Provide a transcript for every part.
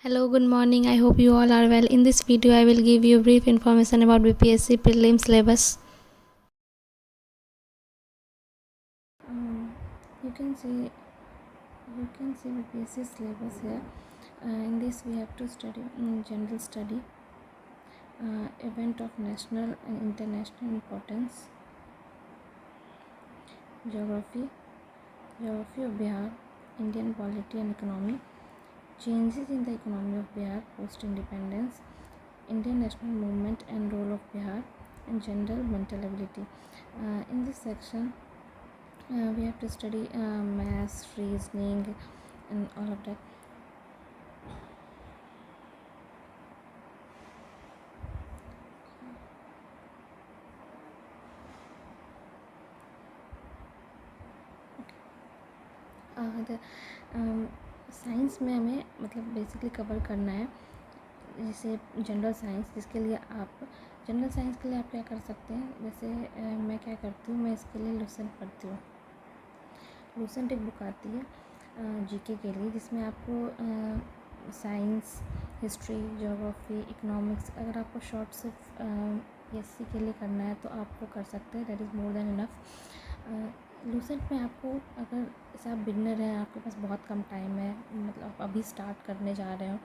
Hello, good morning. I hope you all are well. In this video, I will give you brief information about BPSC prelim syllabus. You can see BPSC syllabus here. In this, we have to study general study, event of national and international importance, geography of Bihar, Indian polity and economy, changes in the economy of Bihar post independence, Indian national movement and role of Bihar, and general mental ability. In this section, we have to study maths, reasoning, and all of that. Science में हमें मतलब basically cover करना है, जैसे general science, जिसके लिए आप general science के लिए आप क्या कर सकते हैं। जैसे मैं क्या करती हूँ, मैं इसके लिए लूसेंट पढ़ती हूँ। लूसेंट एक बुक आती है जीके के लिए, जिसमें आपको साइंस, हिस्ट्री, ज्योग्राफी, इकोनॉमिक्स, अगर आपको शॉर्ट सिर्फ एससी के लिए करना है तो आप वो कर सकते हैं। That is more than enough. Lucent में आपको, अगर जैसे आप बिगनर हैं, आपके पास बहुत कम टाइम है, मतलब आप अभी स्टार्ट करने जा रहे हो,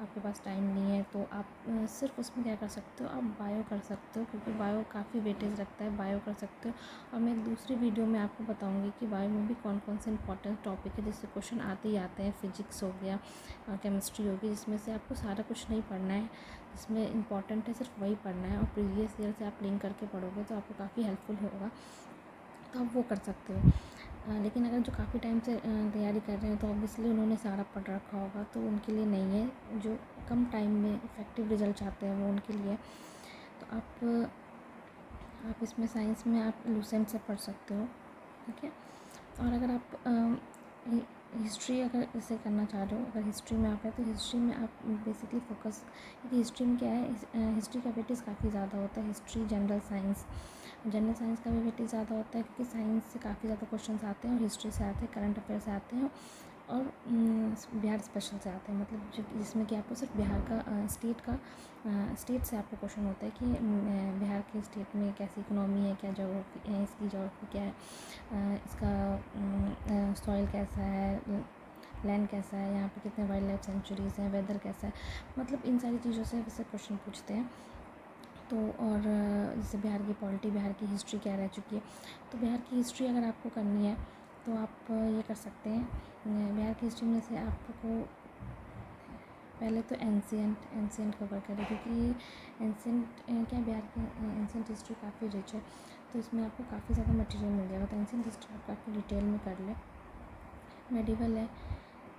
आपके पास टाइम नहीं है, तो आप सिर्फ उसमें क्या कर सकते हो, आप बायो कर सकते हो, क्योंकि बायो काफ़ी वेटेज रखता है। बायो कर सकते हो। और मैं दूसरी वीडियो में आपको बताऊंगी कि बायो में भी कौन कौन से इंपॉर्टेंट टॉपिक है, जिससे क्वेश्चन आते ही आते हैं। फिजिक्स हो गया, केमिस्ट्री होगी, जिसमें से आपको सारा कुछ नहीं पढ़ना है, जिसमें इंपॉर्टेंट है सिर्फ वही पढ़ना है। और प्रीवियस ईयर से आप लिंक करके पढ़ोगे तो आपको काफ़ी हेल्पफुल होगा, तो आप वो कर सकते हो। लेकिन अगर जो काफ़ी टाइम से तैयारी कर रहे हैं तो ऑब्वियसली उन्होंने सारा पढ़ रखा होगा, तो उनके लिए नहीं है। जो कम टाइम में इफ़ेक्टिव रिजल्ट चाहते हैं वो उनके लिए। तो आप इसमें साइंस में आप लूसेंट से पढ़ सकते हो, ठीक है। और अगर आप हिस्ट्री अगर इसे करना चाह रहे हो, अगर हिस्ट्री में आप है तो हिस्ट्री में आप बेसिकली फोकस, क्योंकि हिस्ट्री में क्या है, हिस्ट्री का वेटेज काफ़ी ज़्यादा होता है। हिस्ट्री, जनरल साइंस का भी वेटेज ज़्यादा होता है, क्योंकि साइंस से काफ़ी ज़्यादा क्वेश्चंस आते हैं, और हिस्ट्री से आते हैं, करंट अफेयर से आते हैं, और बिहार स्पेशल से आते हैं। मतलब जिसमें कि आपको सिर्फ बिहार का स्टेट से आपको क्वेश्चन होता है कि बिहार के स्टेट में कैसी इकोनॉमी है, क्या ज्योग्राफी है, इसकी ज्योग्राफी क्या है, इसका सॉइल कैसा है, लैंड कैसा है, यहाँ पे कितने वाइल्ड लाइफ सेंचुरीज़ हैं, वेदर कैसा है, मतलब इन सारी चीज़ों से वैसे क्वेश्चन पूछते हैं। तो और जैसे बिहार की पॉलिटी, बिहार की हिस्ट्री क्या रह चुकी है, तो बिहार की हिस्ट्री अगर आपको करनी है तो आप ये कर सकते हैं। बिहार की हिस्ट्री में से आपको पहले तो एंशियंट कवर करें, क्योंकि एंशियंट क्या, बिहार की एंशियंट हिस्ट्री काफ़ी रिच है, तो इसमें आपको काफ़ी ज़्यादा मटेरियल मिल जाएगा। तो एंशियंट हिस्ट्री आप काफ़ी डिटेल में कर लें। मेडिवल है,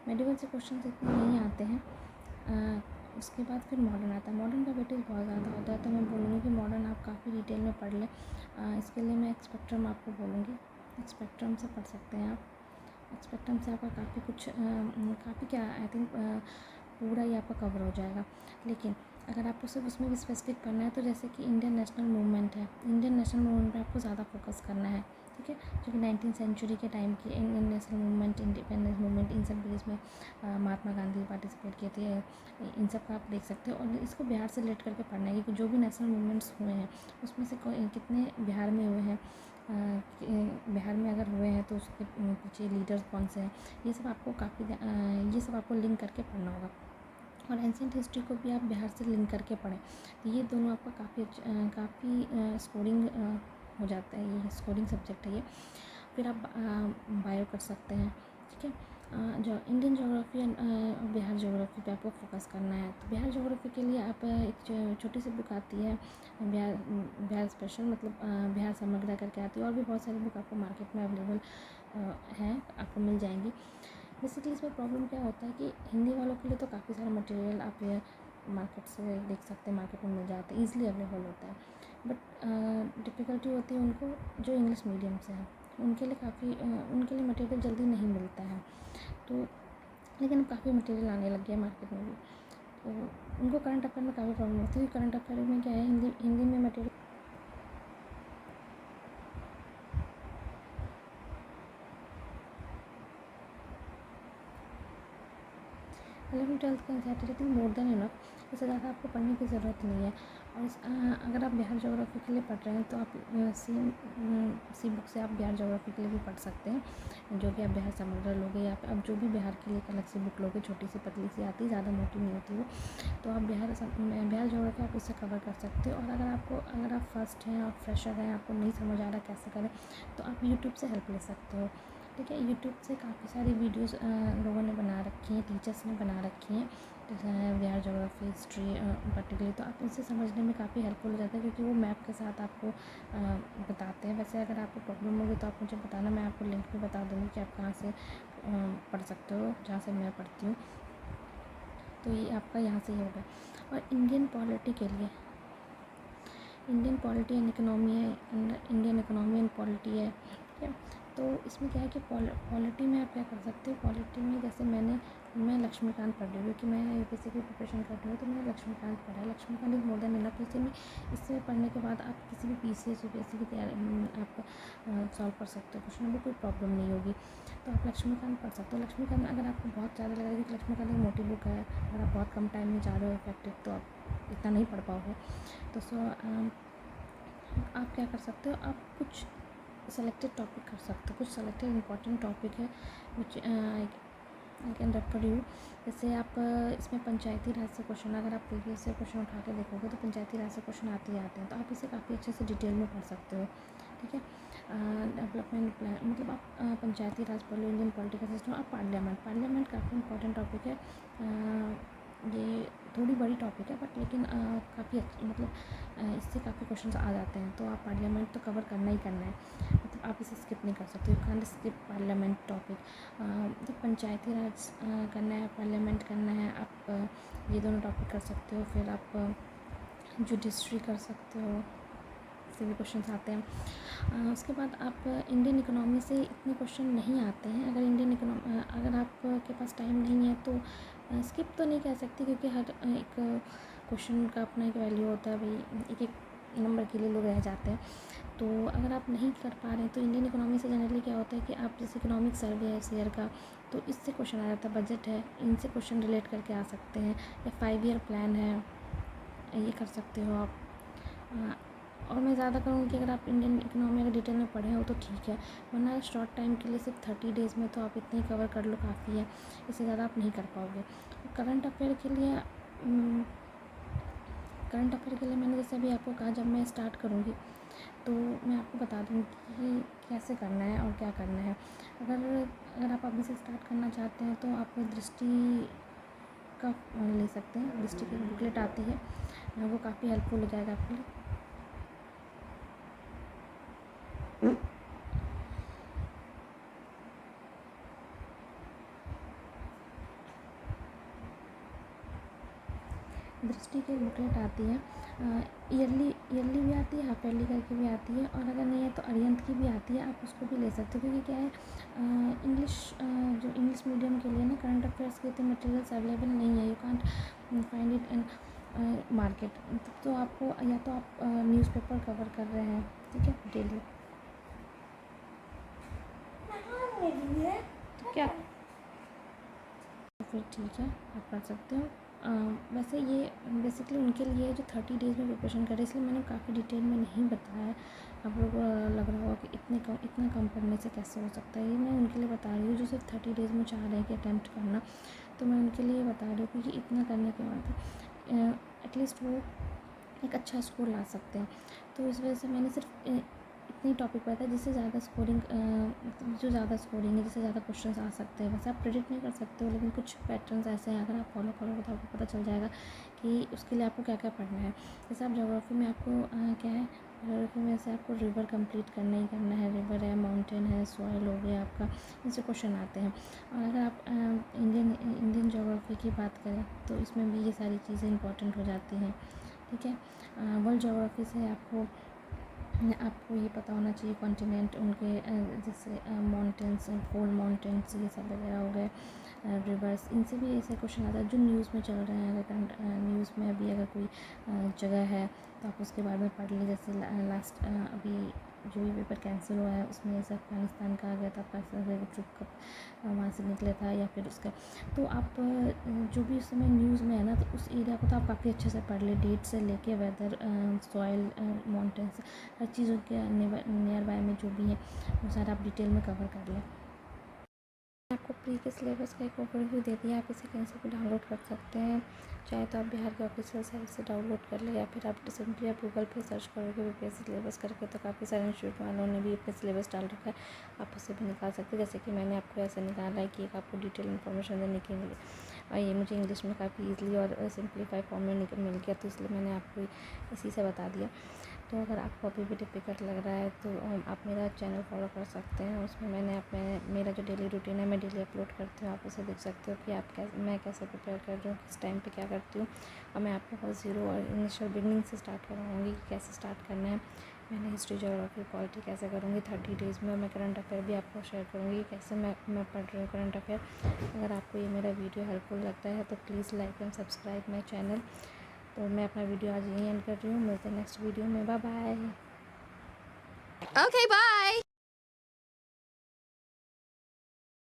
मेडिवल से क्वेश्चन इतने नहीं आते हैं। उसके बाद फिर मॉडर्न आता है। मॉडर्न का वेटेज बहुत ज़्यादा होता है, तो मैं बोलूँगी कि मॉडर्न आप काफ़ी डिटेल में पढ़ लें। इसके लिए मैं स्पेक्ट्रम आपको बोलूँगी, स्पेक्ट्रम से पढ़ सकते हैं आप। स्पेक्ट्रम से आपका काफ़ी कुछ काफ़ी क्या, आई थिंक पूरा ही आपका कवर हो जाएगा। लेकिन अगर आपको सिर्फ उसमें भी स्पेसिफिक करना है, तो जैसे कि इंडियन नेशनल मूवमेंट है, इंडियन नेशनल मूवमेंट पे आपको ज़्यादा फोकस करना है, ठीक है। क्योंकि 19th सेंचुरी के टाइम की Indian national movement, independence movement, इन सब इसमें महात्मा गांधी पार्टिसिपेट किए थे। इन सब का आप देख सकते हो, और इसको बिहार से रिलेट करके पढ़ना है, क्योंकि जो भी नेशनल मूवमेंट्स हुए हैं उसमें से कितने बिहार में हुए हैं, बिहार में अगर हुए हैं तो उसके पीछे लीडर्स कौन से हैं, ये सब आपको लिंक करके पढ़ना होगा। और एंशिएंट हिस्ट्री को भी आप बिहार से लिंक करके पढ़ें, तो ये दोनों आपका काफ़ी स्कोरिंग हो जाता है, ये स्कोरिंग सब्जेक्ट है ये। फिर आप बायो कर सकते हैं, ठीक है। जो Indian geography and Bihar geography पे आपको फोकस करना है, तो बिहार ज्योग्राफी के लिए आप एक छोटी सी बुक आती है, बिहार स्पेशल, मतलब बिहार समग्र करके आती है, और भी बहुत सारी बुक आपको मार्केट में अवेलेबल हैं, आपको मिल जाएंगी। बेसिकली इसमें प्रॉब्लम क्या होता है कि हिंदी वालों के लिए तो काफ़ी सारा मटेरियल आप ये मार्केट से देख सकते हैं, मार्केट में मिल जाता है, ईज़िली अवेलेबल होता है। बट डिफ़िकल्टी होती है उनको जो इंग्लिश मीडियम से हैं, उनके लिए मटेरियल जल्दी नहीं मिलता है। तो लेकिन काफ़ी मटेरियल आने लग गया मार्केट में भी, तो उनको करंट अफेयर में काफ़ी प्रॉब्लम होती है। करंट अफेयर में क्या है, हिंदी में मटेरियल मतलब 12th का एनसीईआरटी रहती है मोर देन इनफ, इससे ज़्यादा आपको पढ़ने की ज़रूरत नहीं है। और अगर आप बिहार ज्योग्राफी के लिए पढ़ रहे हैं तो आप सी बुक से आप बिहार ज्योग्राफी के लिए भी पढ़ सकते हैं, जो कि आप बिहार समग्र लोगे, या आप जो भी बिहार के लिए एक अलग सी बुक लोगे, छोटी सी पतली सी आती है, ज़्यादा मोटी नहीं होती वो, तो आप बिहार ज्योग्राफी आप इससे कवर कर सकते हो। और अगर आप फर्स्ट हैं और फ्रेशर हैं, आपको नहीं समझ आ रहा कैसे करें, तो आप यूट्यूब से हेल्प ले सकते हो। ठीक है, यूट्यूब से काफ़ी सारी वीडियोस लोगों ने बना रखी हैं, टीचर्स ने बना रखी हैं, जैसे बिहार ज्योग्राफी, हिस्ट्री पर्टिकुलरली, तो आप इनसे समझने में काफ़ी हेल्पफुल हो जाता है, क्योंकि वो मैप के साथ आपको बताते हैं। वैसे अगर आपको प्रॉब्लम होगी तो आप मुझे बताना, मैं आपको लिंक भी बता दूँगी कि आप कहाँ से पढ़ सकते हो, जहाँ से मैं पढ़ती हूँ। तो ये आपका यहाँ से ही होगा। और इंडियन पॉलिटी के लिए, इंडियन पॉलिटी एंड इकोनॉमी है, इंडियन इकोनॉमी एंड पॉलिटी है, ठीक है। तो इसमें क्या है कि पॉलिटी में आप क्या कर सकते हो, पॉलिटी में जैसे मैं लक्ष्मीकांत पढ़ रही हूँ, क्योंकि मैं यूपीएससी की प्रिपरेशन कर रही हूँ, तो मैंने लक्ष्मीकांत पढ़ा है। Laxmikanth is more than enough. इससे पढ़ने के बाद आप किसी भी पीसीएस यूपीएससी की तैयारी आप सॉल्व कर सकते हो क्वेश्चन, में कोई प्रॉब्लम नहीं होगी। तो आप लक्ष्मीकांत पढ़ सकते हो। लक्ष्मीकांत अगर आपको बहुत ज़्यादा लग रहा है कि लक्ष्मीकांत एक मोटी बुक है, अगर आप बहुत कम टाइम में जा रहे हो इफेक्टिव, तो आप इतना नहीं पढ़ पाओगे। तो आप क्या कर सकते हो, आप कुछ सेलेक्टेड टॉपिक कर सकते हो, कुछ सेलेक्टेड इंपॉर्टेंट टॉपिक है विच आई कैन रेफर यू। जैसे आप इसमें पंचायती राज से क्वेश्चन, अगर आप प्रीवियस से क्वेश्चन उठा के देखोगे तो पंचायती राज से क्वेश्चन आते ही आते हैं, तो आप इसे काफ़ी अच्छे से डिटेल में पढ़ सकते हो। ठीक है, डेवलपमेंट प्लान, मतलब आप पंचायती राज पढ़ लो, इंडियन पॉलिटिकल सिस्टम, आप पार्लियामेंट काफ़ी इंपॉर्टेंट टॉपिक है। ये थोड़ी बड़ी टॉपिक है, बट लेकिन काफ़ी मतलब इससे काफ़ी क्वेश्चंस आ जाते हैं, तो आप पार्लियामेंट तो कवर करना ही करना है, मतलब आप इसे स्किप नहीं कर सकते, you can't skip parliament topic. तो पंचायती राज करना है, पार्लियामेंट करना है, आप ये दोनों टॉपिक कर सकते हो। फिर आप जुडिशरी कर सकते हो, से भी क्वेश्चन आते हैं। उसके बाद आप इंडियन इकोनॉमी से इतने क्वेश्चन नहीं आते हैं। अगर आपके पास टाइम नहीं है तो स्किप तो नहीं कह सकती, क्योंकि हर एक क्वेश्चन का अपना एक वैल्यू होता है, भाई एक एक नंबर के लिए लोग रह जाते हैं। तो अगर आप नहीं कर पा रहे हैं तो इंडियन इकोनॉमी से जनरली क्या होता है कि आप जैसे इकोनॉमिक सर्वे है इस ईयर का, तो इससे क्वेश्चन आ जाता है, बजट है, इनसे क्वेश्चन रिलेट करके आ सकते हैं, या 5 ईयर प्लान है, ये कर सकते हो आप। और मैं ज़्यादा कहूँगी कि अगर आप इंडियन इकोनॉमी अगर डिटेल में पढ़े हो तो ठीक है, वरना शॉर्ट टाइम के लिए सिर्फ 30 डेज़ में तो आप इतना ही कवर कर लो, काफ़ी है, इससे ज़्यादा आप नहीं कर पाओगे। करंट अफेयर के लिए मैंने जैसे अभी आपको कहा, जब मैं स्टार्ट करूँगी तो मैं आपको बता दूँगी कि कैसे करना है और क्या करना है। अगर आप अभी से स्टार्ट करना चाहते हैं तो आप दृष्टि का ले सकते हैं, दृष्टि की बुकलेट आती है, वो काफ़ी हेल्पफुल हो जाएगा आपके लिए। दृष्टि की बुकलेट आती है, ईयरली भी आती है, हाफ ईयरली करके भी आती है, और अगर नहीं है तो अरिहंत की भी आती है, आप उसको भी ले सकते हो। क्योंकि क्या है, जो इंग्लिश मीडियम के लिए ना करंट अफेयर्स के इतने मटेरियल्स अवेलेबल नहीं है, you can't find it in market. तो आपको या तो आप न्यूज़पेपर कवर कर रहे हैं, ठीक है, डेली, तो क्या फिर ठीक है, आप कर सकते हो। वैसे ये बेसिकली उनके लिए जो 30 डेज़ में प्रिपरेशन करें, इसलिए मैंने काफ़ी डिटेल में नहीं बताया। आप लोगों को लग रहा होगा कि इतना कम पढ़ने से कैसे हो सकता है, ये मैं उनके लिए बता रही हूँ जो सिर्फ 30 डेज़ में चाह रहे हैं कि अटैम्प्ट करना, तो मैं उनके लिए बता रही हूँ, क्योंकि इतना करने के बाद एटलीस्ट वो एक अच्छा स्कोर ला सकते हैं। तो इस वजह से मैंने सिर्फ इतनी टॉपिक पढ़ा था जिससे ज़्यादा स्कोरिंग, जो ज़्यादा स्कोरिंग है, जिससे ज़्यादा क्वेश्चंस आ सकते हैं। वैसे आप प्रेडिक्ट नहीं कर सकते हो, लेकिन कुछ पैटर्न्स ऐसे हैं, अगर आप फॉलो करोगे तो आपको पता चल जाएगा कि उसके लिए आपको क्या क्या पढ़ना है। जैसे आप ज्योग्राफी में आपको क्या है, ज्योग्राफी में से आपको रिवर कंप्लीट करना ही करना है, रिवर है, माउंटेन है, सॉइल हो गया आपका, इनसे क्वेश्चन आते हैं। और अगर आप इंडियन ज्योग्राफी की बात करें तो इसमें भी ये सारी चीज़ें इंपॉर्टेंट हो जाती हैं, ठीक है। वर्ल्ड ज्योग्राफी से आपको ये पता होना चाहिए कॉन्टिनेंट, उनके जैसे माउंटेन्स, कोल्ड माउंटेन्स, ये सब वगैरह हो गए, रिवर्स, इनसे भी ऐसे क्वेश्चन आता है जो न्यूज़ में चल रहे हैं। अगर न्यूज़ में अभी अगर कोई जगह है तो आप उसके बारे में पढ़ लीजिए। जैसे लास्ट अभी जो भी पेपर कैंसिल हुआ है उसमें से अफ़गानिस्तान का आ गया था, पाकिस्तान से ट्रिप कब वहाँ से निकला था, या फिर उसका तो आप जो भी उस समय न्यूज़ में है ना, तो उस एरिया को तो आप काफ़ी अच्छे से पढ़ लें, डेट से लेके वेदर, सॉइल, माउंटेन्स, हर चीज़ों के नियर बाय में जो भी है वो सारा आप डिटेल में कवर कर लें। आपको प्री के सिलेबस का एक ओवरव्यू दे दिया, आप इसे कहीं से भी डाउनलोड कर सकते हैं। चाहे तो आप बिहार के ऑफिशियल साइट से डाउनलोड कर लें, या फिर आप सिंपली आप गूगल पे सर्च करोगे यूपीएससी सिलेबस करके, तो काफ़ी सारे इंस्टीट्यूट वालों ने भी अपने सिलेबस डाल रखा है, आप उसे भी निकाल सकते हैं। जैसे कि मैंने आपको ऐसे निकाला है कि एक आपको डिटेल इन्फॉर्मेशन देने के लिए, और ये मुझे इंग्लिश में काफ़ी ईजिली और सिंप्लीफाई फॉर्म में मिल गया, तो इसलिए मैंने आपको इसी से बता दिया। तो अगर आपको अभी भी डिफ़िकल्ट लग रहा है तो आप मेरा चैनल फॉलो कर सकते हैं। उसमें मैंने मेरा जो डेली रूटीन है मैं डेली अपलोड करती हूँ, आप उसे देख सकते हो कि मैं कैसे प्रिपेयर कर रही हूँ, किस टाइम पे क्या करती हूँ। और मैं आपको बस ज़ीरो और इनिशियल बिगनिंग से स्टार्ट करवाऊँगी कि कैसे स्टार्ट करना है। मैंने हिस्ट्री, ज्योग्राफी, पॉलिटी कैसे करूँगी 30 डेज़ में। मैं करंट अफेयर भी आपको शेयर करूँगी कैसे मैं पढ़ रही हूँ करंट अफेयर। अगर आपको ये मेरा वीडियो हेल्पफुल लगता है तो please like and subscribe my channel. तो मैं अपना वीडियो आज यहीं एंड कर रही हूँ, मिलते हैं नेक्स्ट वीडियो में, बाय बाय। Okay, bye.